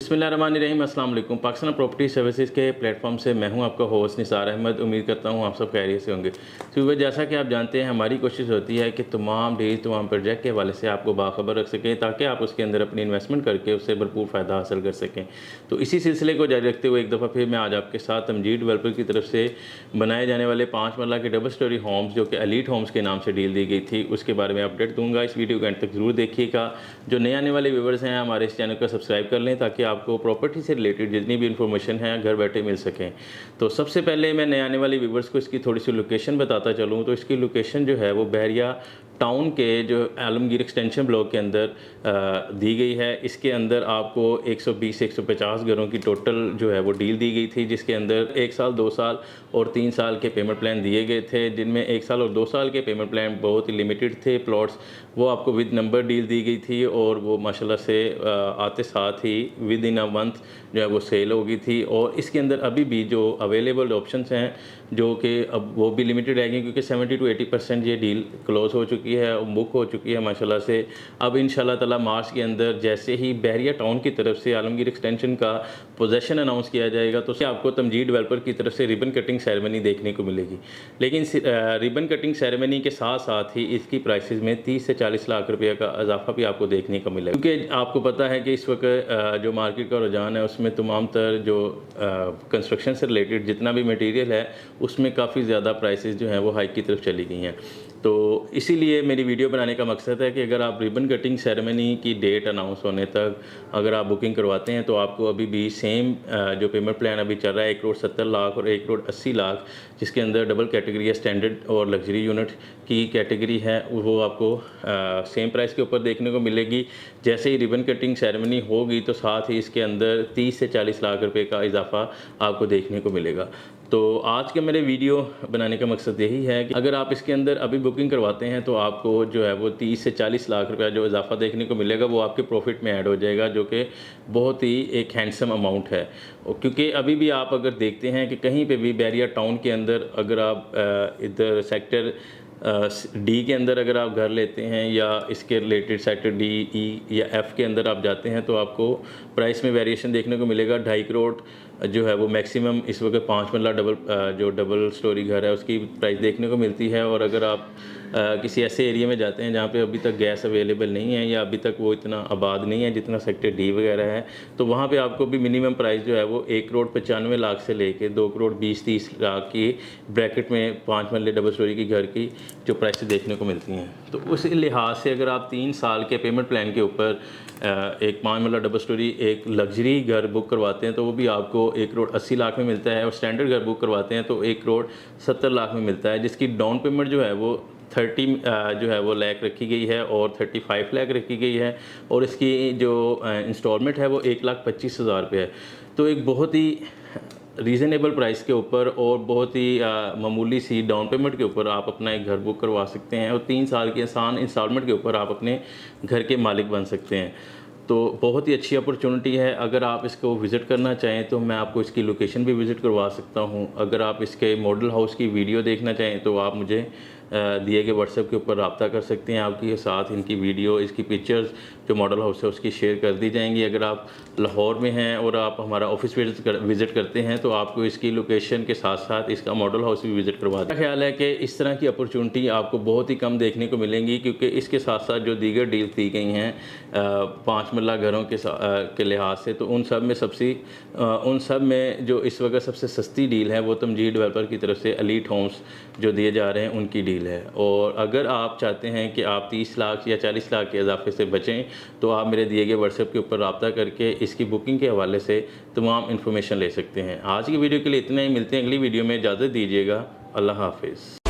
बिस्मिल्लाहिर्रहमानिर्रहीम। अस्सलाम वालेकुम। पाकिस्तान प्रॉपर्टी सर्विसेज के प्लेटफॉर्म से मैं हूं आपका होस्ट निसार अहमद। उम्मीद करता हूं आप सब खैरियत से होंगे। तो जैसा कि आप जानते हैं, हमारी कोशिश होती है कि तमाम डील तमाम प्रोजेक्ट के हवाले से आपको बाखबर रख सकें, ताकि आप उसके अंदर अपनी इन्वेस्टमेंट करके उससे भरपूर फ़ायदा हासिल कर सकें। तो इसी सिलसिले को जारी रखते हुए एक दफ़ा फिर मैं आज आपके साथ तमजीद डेवलपर की तरफ से बनाए जाने वाले 5 मरला के डबल स्टोरी होम्स, जो कि एलीट होम्स के नाम से डील दी गई थी, उसके बारे में अपडेट दूंगा। इस वीडियो को एंड तक ज़रूर देखिएगा। जो नए आने वाले व्यूवर्स हैं, हमारे इस चैनल को सब्सक्राइब कर लें, ताकि आपको प्रॉपर्टी से रिलेटेड जितनी भी इंफॉर्मेशन है घर बैठे मिल सकें। तो सबसे पहले मैं नए आने वाले व्यूवर्स को इसकी थोड़ी सी लोकेशन बताता चलूँ। तो इसकी लोकेशन जो है वो बहरिया टाउन के जो आलमगीर एक्सटेंशन ब्लॉक के अंदर दी गई है। इसके अंदर आपको 120 से 150 घरों की टोटल जो है वो डील दी गई थी, जिसके अंदर 1 साल, 2 साल और 3 साल के पेमेंट प्लान दिए गए थे, जिनमें 1 साल और 2 साल के पेमेंट प्लान बहुत ही लिमिटेड थे। प्लॉट्स वो आपको विद नंबर डील दी गई थी, और वो माशाल्लाह से आते साथ ही विद इन अ मंथ जो है वो सेल हो गई थी। और इसके अंदर अभी भी जो अवेलेबल ऑप्शंस हैं, जो कि अब वो भी लिमिटेड रहेंगे, क्योंकि 70 to 80% ये डील क्लोज हो चुकी है और बुक हो चुकी है माशाल्लाह से। अब इंशाल्लाह ताला मार्च के अंदर जैसे ही बहरिया टाउन की तरफ से आलमगीर एक्सटेंशन का पोजेसन अनाउंस किया जाएगा, तो उससे आपको तमजीद डेवलपर की तरफ से रिबन कटिंग सेरेमनी देखने को मिलेगी। लेकिन रिबन कटिंग सेरेमनी के साथ साथ ही इसकी प्राइसेस में 30 से 40 लाख रुपये का इजाफा भी आपको देखने को मिलेगा, क्योंकि आपको पता है कि इस वक्त जो मार्केट का रुझान है, उसमें तमाम तर जो कंस्ट्रक्शन से रिलेटेड जितना भी मटेरियल है, उसमें काफ़ी ज़्यादा प्राइसेस जो हैं वो हाइक की तरफ चली गई हैं। तो इसीलिए मेरी वीडियो बनाने का मकसद है कि अगर आप रिबन कटिंग सेरेमनी की डेट अनाउंस होने तक अगर आप बुकिंग करवाते हैं, तो आपको अभी भी सेम जो पेमेंट प्लान अभी चल रहा है 1,70,00,000 और 1,80,00,000, जिसके अंदर डबल कैटेगरी है, स्टैंडर्ड और लग्जरी यूनिट की कैटेगरी है, वो आपको सेम प्राइस के ऊपर देखने को मिलेगी। जैसे ही रिबन कटिंग सेरेमनी होगी, तो साथ ही इसके अंदर 30 से 40 लाख रुपए का इजाफा आपको देखने को मिलेगा। तो आज के मेरे वीडियो बनाने का मकसद यही है कि अगर आप इसके अंदर अभी बुकिंग करवाते हैं, तो आपको जो है वो 30 से 40 लाख रुपया जो इजाफा देखने को मिलेगा, वो आपके प्रॉफिट में ऐड हो जाएगा, जो कि बहुत ही एक हैंडसम अमाउंट है। क्योंकि अभी भी आप अगर देखते हैं कि कहीं पे भी बहरिया टाउन के अंदर अगर आप इधर सेक्टर डी के अंदर अगर आप घर लेते हैं, या इसके रिलेटेड सेक्टर डी, ई या एफ़ के अंदर आप जाते हैं, तो आपको प्राइस में वेरिएशन देखने को मिलेगा। 2.5 करोड़ जो है वो मैक्सिमम इस वक्त 5 मरला जो डबल स्टोरी घर है, उसकी प्राइस देखने को मिलती है। और अगर आप किसी ऐसे एरिया में जाते हैं जहाँ पे अभी तक गैस अवेलेबल नहीं है, या अभी तक वो इतना आबाद नहीं है जितना सेक्टर डी वगैरह है, तो वहाँ पे आपको भी मिनिमम प्राइस जो है वो 1,95,00,000 से लेके 2,20,30 लाख की ब्रैकेट में 5 मरले डबल स्टोरी की घर की जो प्राइसेस देखने को मिलती हैं। तो उस लिहाज से अगर आप 3 साल के पेमेंट प्लान के ऊपर एक 5 मरला डबल स्टोरी एक लग्जरी घर बुक करवाते हैं, तो वो भी आपको 1,80,00,000 में मिलता है। और स्टैंडर्ड घर बुक करवाते हैं तो 1,70,00,000 में मिलता है, जिसकी डाउन पेमेंट जो है वो 30 जो है वो लाख रखी गई है, और 35 लाख रखी गई है। और इसकी जो इंस्टॉलमेंट है वो 1,25,000 रुपये है। तो एक बहुत ही रीज़नेबल प्राइस के ऊपर और बहुत ही मामूली सी डाउन पेमेंट के ऊपर आप अपना एक घर बुक करवा सकते हैं, और 3 साल की आसान इंस्टॉलमेंट के ऊपर आप अपने घर के मालिक बन सकते हैं। तो बहुत ही अच्छी अपॉर्चुनिटी है। अगर आप इसको विज़िट करना चाहें, तो मैं आपको इसकी लोकेशन भी विज़िट करवा सकता हूं। अगर आप इसके मॉडल हाउस की वीडियो देखना चाहें, तो आप मुझे दिए गए व्हाट्सएप के ऊपर रब्ता कर सकते हैं। आपके साथ इनकी वीडियो, इसकी पिक्चर्स जो मॉडल हाउस है उसकी शेयर कर दी जाएंगी। अगर आप लाहौर में हैं और आप हमारा ऑफिस विज़िट करते हैं, तो आपको इसकी लोकेशन के साथ साथ इसका मॉडल हाउस भी विज़िट करवा दें। मेरा ख्याल है कि इस तरह की अपॉर्चुनिटी आपको बहुत ही कम देखने को मिलेंगी, क्योंकि इसके साथ साथ जो दीगर डील दी गई हैं 5 मरला घरों के लिहाज से, तो उन सब में जो इस वक्त सबसे सस्ती डील है, वो तमजीद डेवलपर की तरफ से एलीट होम्स जो दिए जा रहे हैं उनकी डील है। और अगर आप चाहते हैं कि आप 30 लाख या 40 लाख के इजाफे से बचें, तो आप मेरे दिए गए व्हाट्सएप के ऊपर रब्ता करके इसकी बुकिंग के हवाले से तमाम इन्फॉर्मेशन ले सकते हैं। आज की वीडियो के लिए इतना ही। मिलते हैं अगली वीडियो में। इजाज़त दीजिएगा। अल्लाह हाफिज़।